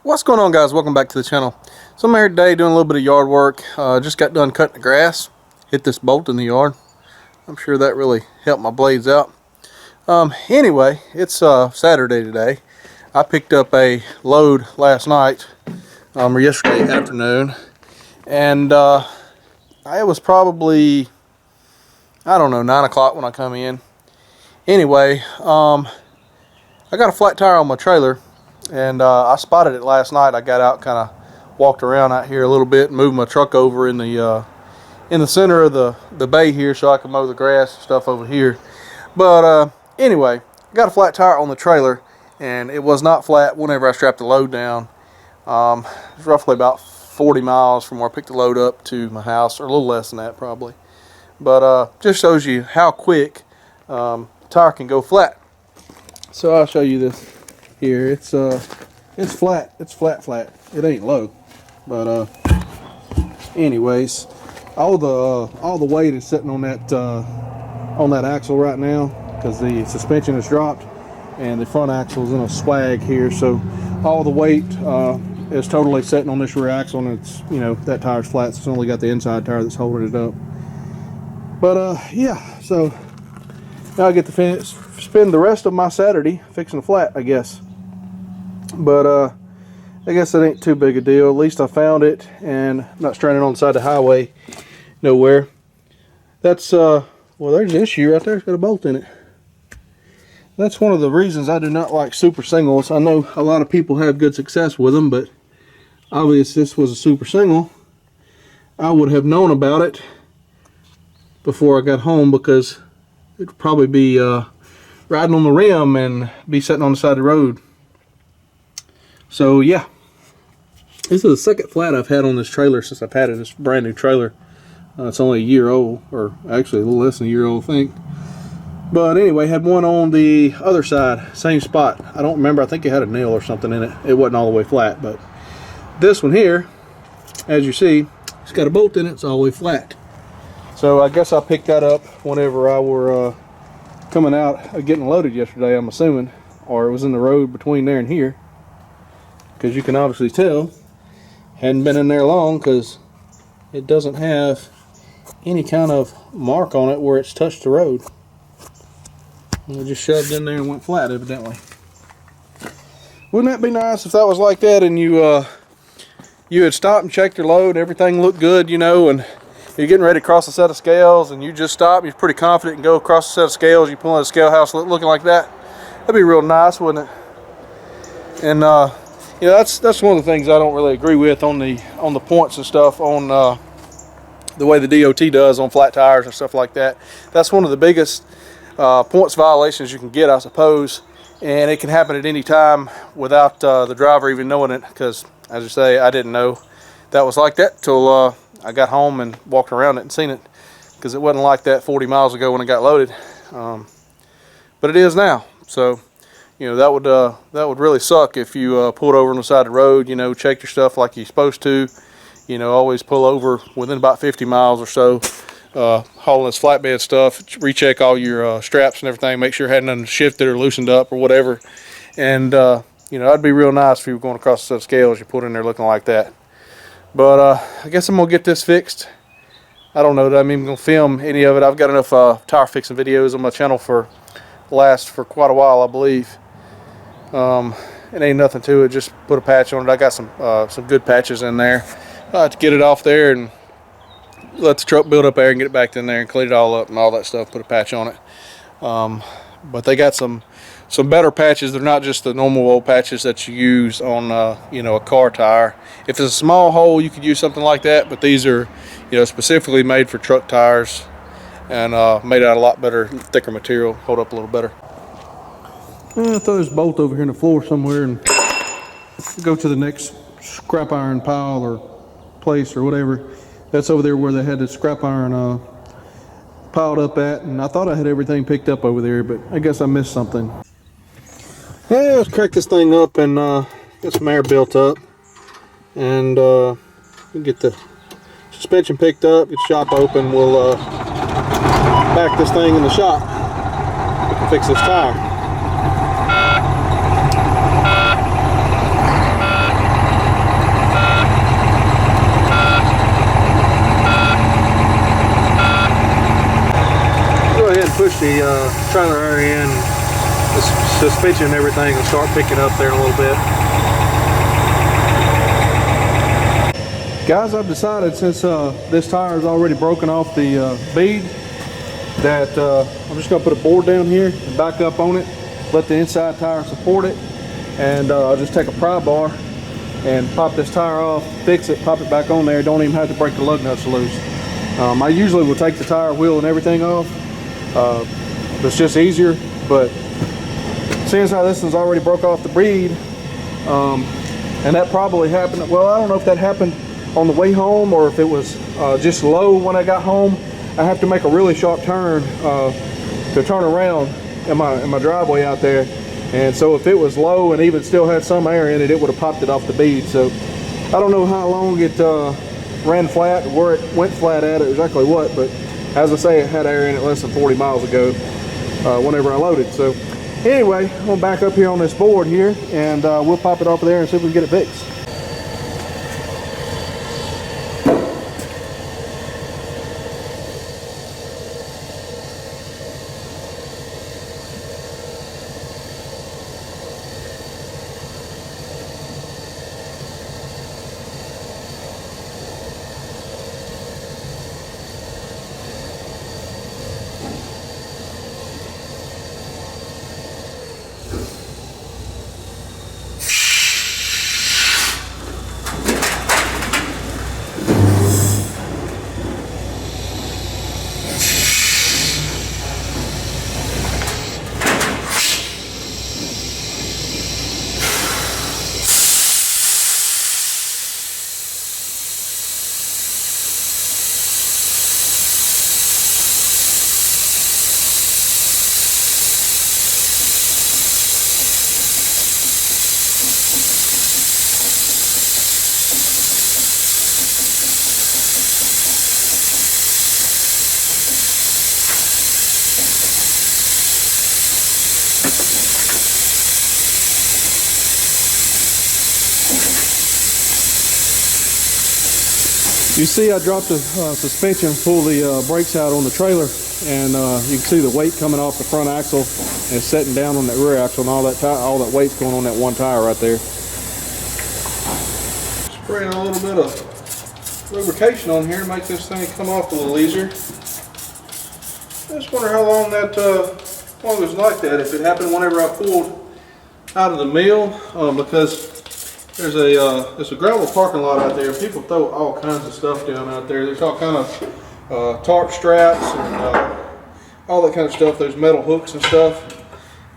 What's going on, guys? Welcome back to the channel. So I'm here today doing a little bit of yard work. Just got done cutting the grass. Hit this bolt in the yard. I'm sure that really helped my blades out. Anyway, it's Saturday today. I picked up a load last night, or yesterday afternoon, and it was probably, I don't know, 9 o'clock when I come in. Anyway, I got a flat tire on my trailer, and I spotted it last night. I got out, kind of walked around out here a little bit, moved my truck over in the center of the bay here so I can mow the grass and stuff over here. But anyway, I got a flat tire on the trailer, and it was not flat whenever I strapped the load down. It's roughly about 40 miles from where I picked the load up to my house, or a little less than that probably. But just shows you how quick the tire can go flat. So I'll show you this here. It's flat. It's flat. It ain't low. But anyways, all the weight is sitting on that axle right now because the suspension is dropped and the front axle is in a swag here. So all the weight is totally sitting on this rear axle, and it's, you know, that tire's flat, so it's only got the inside tire that's holding it up. But yeah, so now I get to spend the rest of my Saturday fixing a flat, I guess. But I guess it ain't too big a deal. At least I found it, and I'm not stranded on the side of the highway nowhere. That's well, there's the issue right there. It's got a bolt in it. That's one of the reasons I do not like super singles. I know a lot of people have good success with them, but obviously this was a super single. I would have known about it before I got home, because it'd probably be riding on the rim and be sitting on the side of the road. So yeah, this is the second flat I've had on this trailer since I've had it. This brand new trailer. It's only a year old, or actually a little less than a year old, I think. But anyway, had one on the other side, same spot. I don't remember, I think it had a nail or something in it. It wasn't all the way flat, but this one here, as you see, it's got a bolt in it. It's all the way flat. So I guess I picked that up whenever I were coming out getting loaded yesterday, I'm assuming, or it was in the road between there and here, because you can obviously tell hadn't been in there long, because it doesn't have any kind of mark on it where it's touched the road. It just shoved in there and went flat, evidently. Wouldn't that be nice if that was like that, and you had stopped and checked your load, everything looked good, you know, and you're getting ready to cross a set of scales, and you just stop, you're pretty confident and go across a set of scales, you pull out a scale house looking like that. That'd be real nice, wouldn't it? And you know, that's one of the things I don't really agree with on the points and stuff on the way the DOT does on flat tires and stuff like that. That's one of the biggest points violations you can get, I suppose, and it can happen at any time without the driver even knowing it, because, as I say, I didn't know that was like that till I got home and walked around it and seen it, because it wasn't like that 40 miles ago when it got loaded, but it is now. So, you know, that would really suck if you pulled over on the side of the road. You know, check your stuff like you're supposed to. You know, always pull over within about 50 miles or so, hauling this flatbed stuff. Recheck all your straps and everything. Make sure it hadn't nothing shifted or loosened up or whatever. And you know, that'd be real nice if you were going across a set of scales, you put in there looking like that. But I guess I'm gonna get this fixed. I don't know that I'm even gonna film any of it. I've got enough tire fixing videos on my channel for quite a while, I believe. It ain't nothing to it. Just put a patch on it. I got some good patches in there. To get it off there and let the truck build up air and get it back in there and clean it all up and all that stuff. Put a patch on it. But they got some better patches. They're not just the normal old patches that you use on you know, a car tire. If it's a small hole, you could use something like that, but these are, you know, specifically made for truck tires, and made out of a lot better, thicker material, hold up a little better. I throw this bolt over here in the floor somewhere and go to the next scrap iron pile or place or whatever. That's over there where they had the scrap iron piled up at, and I thought I had everything picked up over there, but I guess I missed something. Yeah, let's crack this thing up and get some air built up, and get the suspension picked up, get the shop open. We'll back this thing in the shop. We can fix this tire. the trailer area in, the suspension and everything will start picking up there in a little bit. Guys, I've decided, since this tire is already broken off the bead, that I'm just going to put a board down here and back up on it, let the inside tire support it, and I'll just take a pry bar and pop this tire off, fix it, pop it back on there. Don't even have to break the lug nuts loose. I usually will take the tire wheel and everything off. It's just easier, but seeing as how this one's already broke off the bead, and that probably happened, well, I don't know if that happened on the way home or if it was just low when I got home. I have to make a really sharp turn to turn around in my driveway out there, and so if it was low and even still had some air in it, it would have popped it off the bead. So I don't know how long it ran flat, where it went flat at, exactly what, but as I say, it had air in it less than 40 miles ago whenever I loaded. So anyway, I'm gonna back up here on this board here, and we'll pop it off of there and see if we can get it fixed. You see, I dropped the suspension, pulled the brakes out on the trailer, and you can see the weight coming off the front axle and setting down on that rear axle, and all that weight's going on that one tire right there. Spraying a little bit of lubrication on here to make this thing come off a little easier. I just wonder how long that long it was like that. If it happened whenever I pulled out of the mill, because there's a gravel parking lot out there. People throw all kinds of stuff down out there. There's all kind of tarp straps and all that kind of stuff. There's metal hooks and stuff.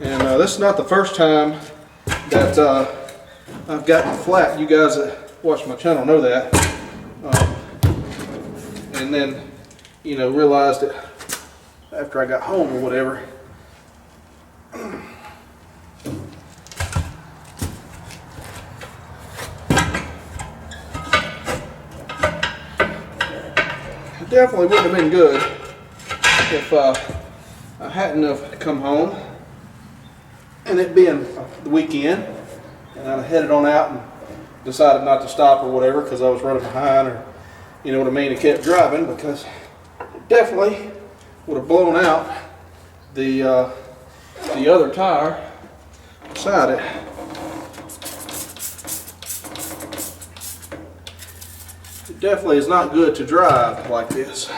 And this is not the first time that I've gotten flat. You guys that watch my channel know that. And then, you know, realized it after I got home or whatever. It definitely wouldn't have been good if I hadn't have come home and it being the weekend and I'd have headed on out and decided not to stop or whatever because I was running behind, or you know what I mean, and kept driving, because it definitely would have blown out the other tire beside it. It definitely is not good to drive like this.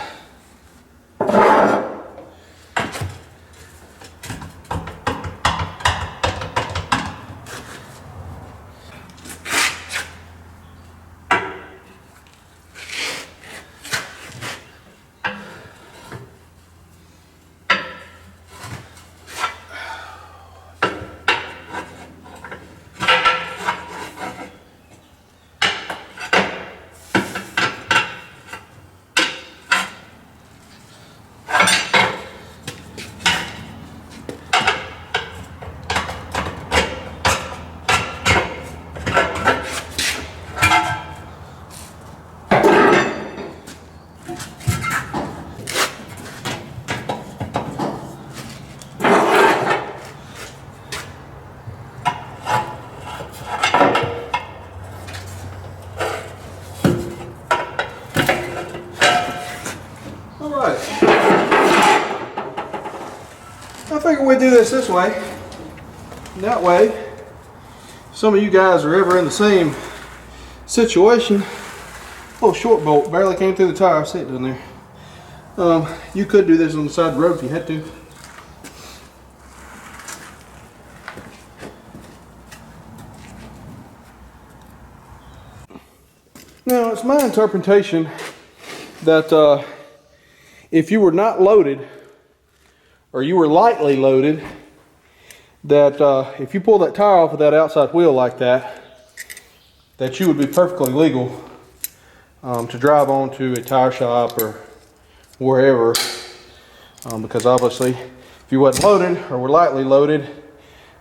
we do this way. That way, some of you guys are ever in the same situation. Oh, short bolt barely came through the tire. See it down there. You could do this on the side of the road if you had to. Now, it's my interpretation that if you were not loaded, or you were lightly loaded, that if you pull that tire off of that outside wheel like that, that you would be perfectly legal to drive on to a tire shop or wherever, because obviously if you wasn't loaded or were lightly loaded,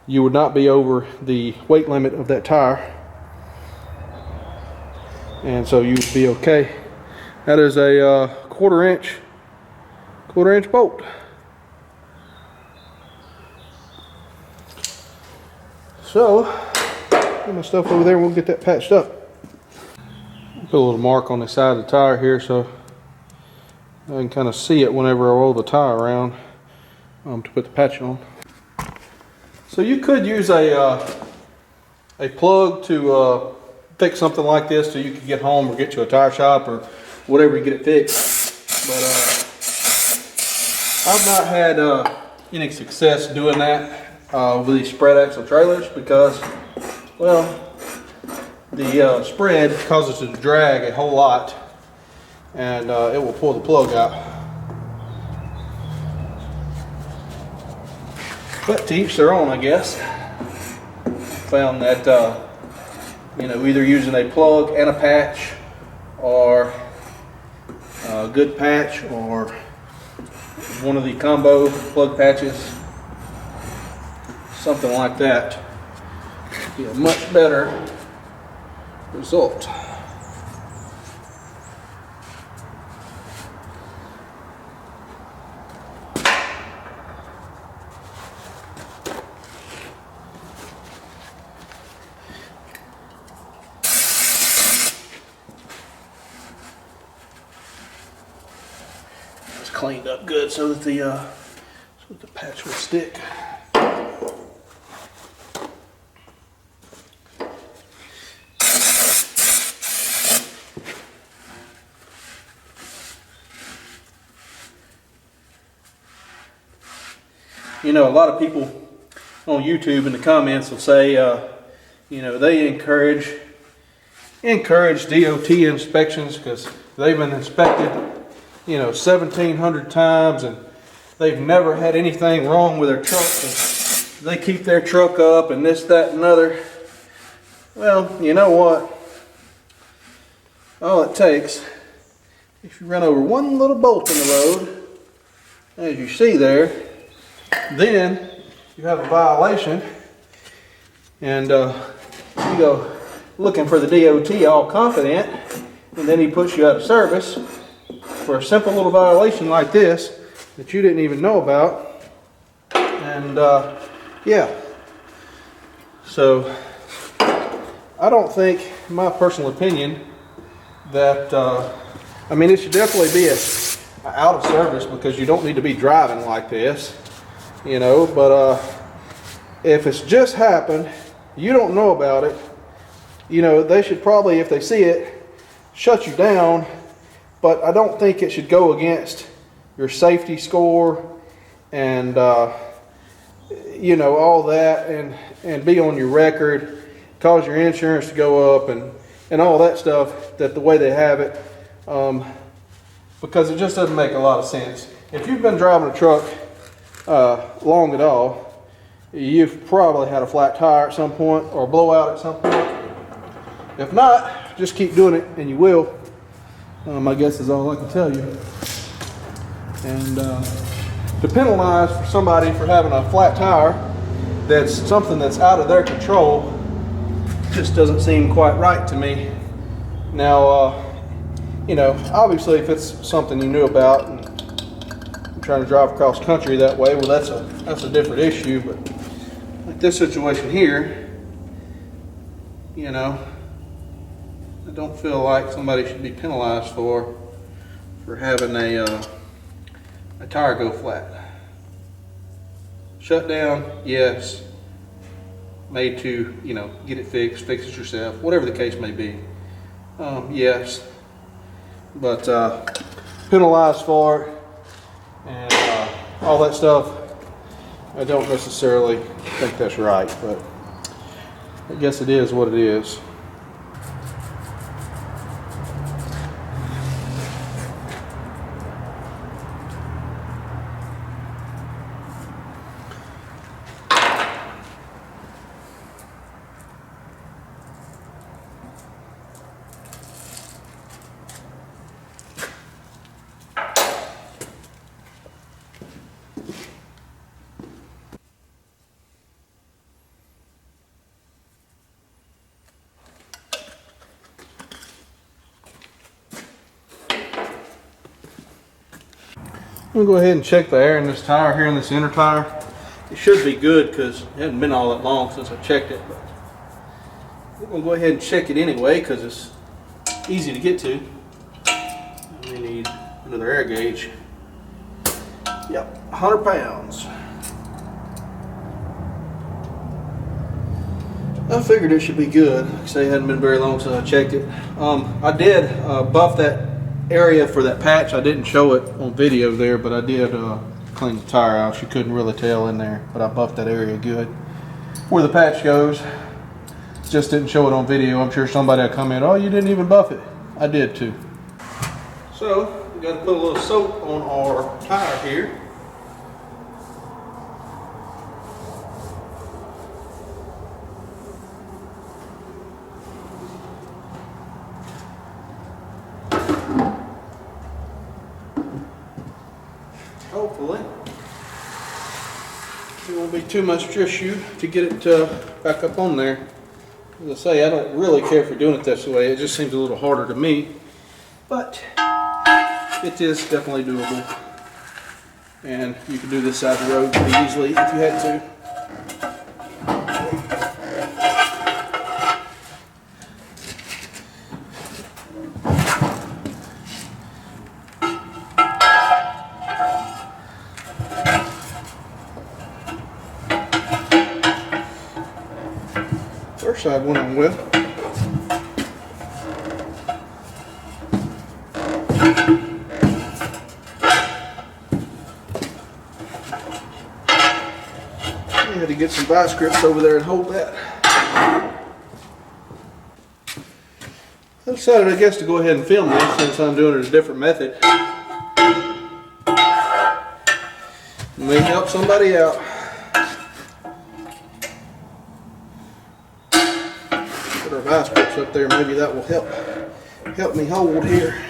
you would not be over the weight limit of that tire, and so you would be okay. That is a quarter inch bolt. So get my stuff over there and we'll get that patched up. Put a little mark on the side of the tire here so I can kind of see it whenever I roll the tire around to put the patch on. So you could use a plug to fix something like this so you could get home or get to a tire shop or whatever to get it fixed. But I've not had any success doing that with these spread axle trailers because, well, the spread causes it to drag a whole lot and it will pull the plug out. But to each their own, I guess. Found that you know, either using a plug and a patch, or a good patch, or one of the combo plug patches, something like that, be a much better result. It's cleaned up good so that the patch will stick. You know, a lot of people on YouTube in the comments will say, you know, they encourage DOT inspections because they've been inspected, you know, 1,700 times and they've never had anything wrong with their truck. And they keep their truck up and this, that, and other. Well, you know what? All it takes, if you run over one little bolt in the road, as you see there, then you have a violation, and you go looking for the DOT all confident, and then he puts you out of service for a simple little violation like this that you didn't even know about. And yeah, so I don't think, in my personal opinion, that I mean, it should definitely be a out of service because you don't need to be driving like this, you know. But if it's just happened, you don't know about it, you know, they should probably, if they see it, shut you down. But I don't think it should go against your safety score and you know, all that, and be on your record, cause your insurance to go up and all that stuff, that the way they have it, because it just doesn't make a lot of sense. If you've been driving a truck long at all, you've probably had a flat tire at some point or a blowout at some point. If not, just keep doing it and you will. I guess is all I can tell you. And to penalize for somebody for having a flat tire, that's something that's out of their control, just doesn't seem quite right to me. Now, you know, obviously if it's something you knew about and you're trying to drive across country that way, well, that's a different issue. But like this situation here, you know, I don't feel like somebody should be penalized for having a tire go flat. Shut down, yes. Made to, you know, get it fixed, fix it yourself, whatever the case may be. Yes. But penalized for it and all that stuff, I don't necessarily think that's right, but I guess it is what it is. I'm gonna go ahead and check the air in this tire here, in this inner tire. It should be good because it hasn't been all that long since I checked it, but we're gonna go ahead and check it anyway because it's easy to get to. We need another air gauge. Yep, 100 pounds. I figured it should be good. Like I say, it hadn't been very long since I checked it. I did buff that area for that patch. I didn't show it on video there, but I did clean the tire out. You couldn't really tell in there, but I buffed that area good. Where the patch goes, just didn't show it on video. I'm sure somebody will comment, oh, you didn't even buff it. I did too. So, we got to put a little soap on our tire here. Hopefully, it won't be too much issue to get it back up on there. As I say, I don't really care for doing it this way. It just seems a little harder to me, but it is definitely doable. And you can do this side of the road pretty easily if you had to. First side went on well. I had to get some vice grips over there and hold that. I decided, I guess, to go ahead and film this since I'm doing it a different method. It may help somebody out. Put our vice grips up there, maybe that will help me hold here.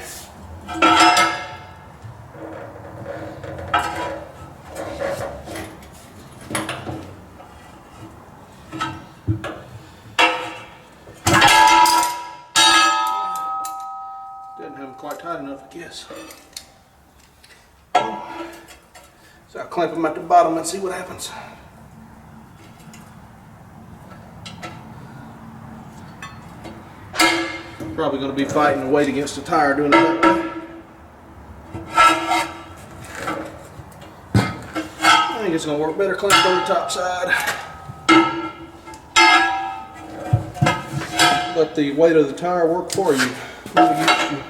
Didn't have them quite tight enough, I guess. So I'll clamp them at the bottom and see what happens. Probably going to be fighting the weight against the tire doing it that way. I think it's going to work better clamped on the top side. Let the weight of the tire work for you, not against you.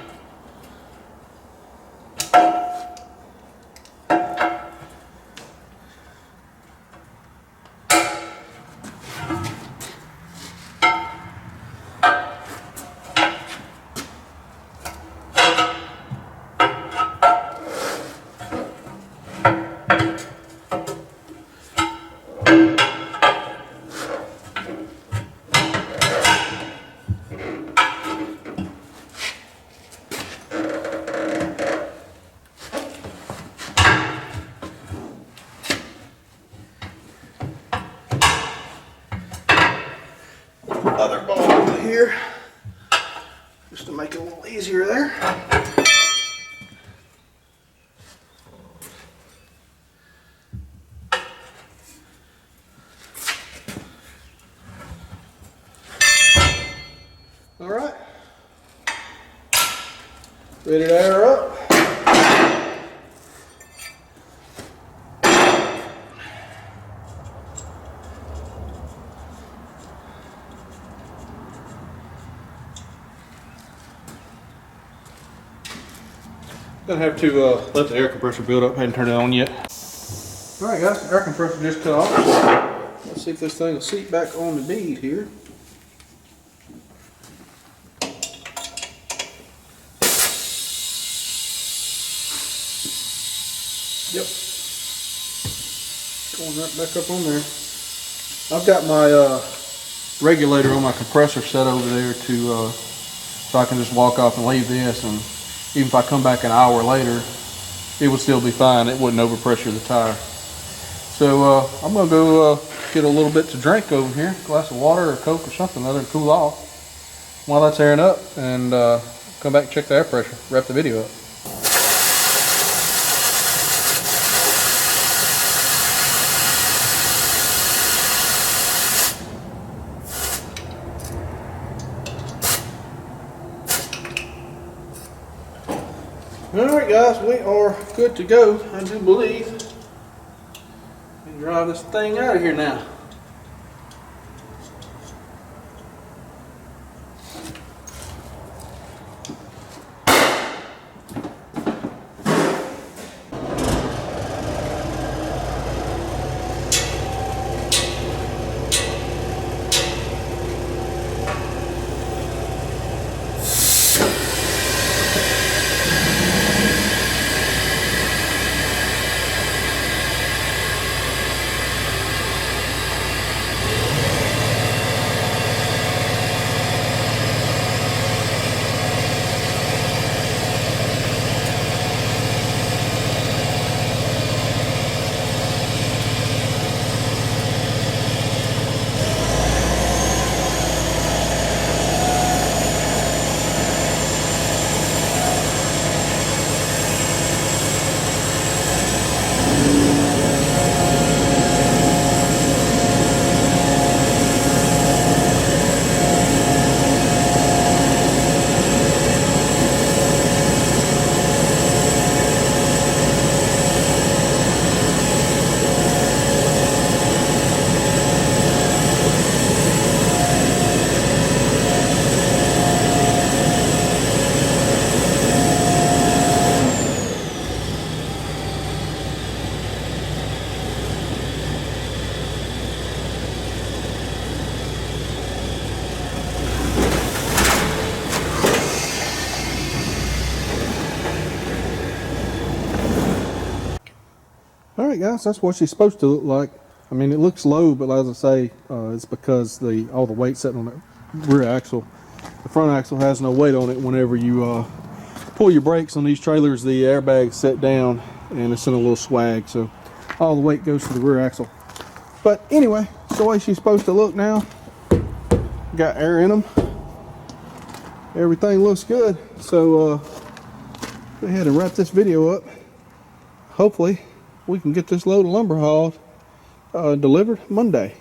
Other ball over here just to make it a little easier there. All right, ready to air up. Gonna have to let the air compressor build up. Hadn't turned it on yet. All right, guys, the air compressor just cut off. Let's see if this thing will seat back on the bead here. Yep. Going right back up on there. I've got my regulator on my compressor set over there to so I can just walk off and leave this, and even if I come back an hour later, it would still be fine. It wouldn't overpressure the tire. So I'm gonna go get a little bit to drink over here, a glass of water or Coke or something other than cool off while that's airing up, and come back and check the air pressure, wrap the video up. Alright guys, we are good to go, I do believe. And drive this thing out of here now. Alright guys, that's what she's supposed to look like. I mean, it looks low, but as I say, it's because all the weight's sitting on the rear axle. The front axle has no weight on it. Whenever you pull your brakes on these trailers, the airbag's set down and it's in a little swag, so all the weight goes to the rear axle. But anyway, it's the way she's supposed to look now. Got air in them. Everything looks good. So go ahead and wrap this video up. Hopefully we can get this load of lumber hauled delivered Monday.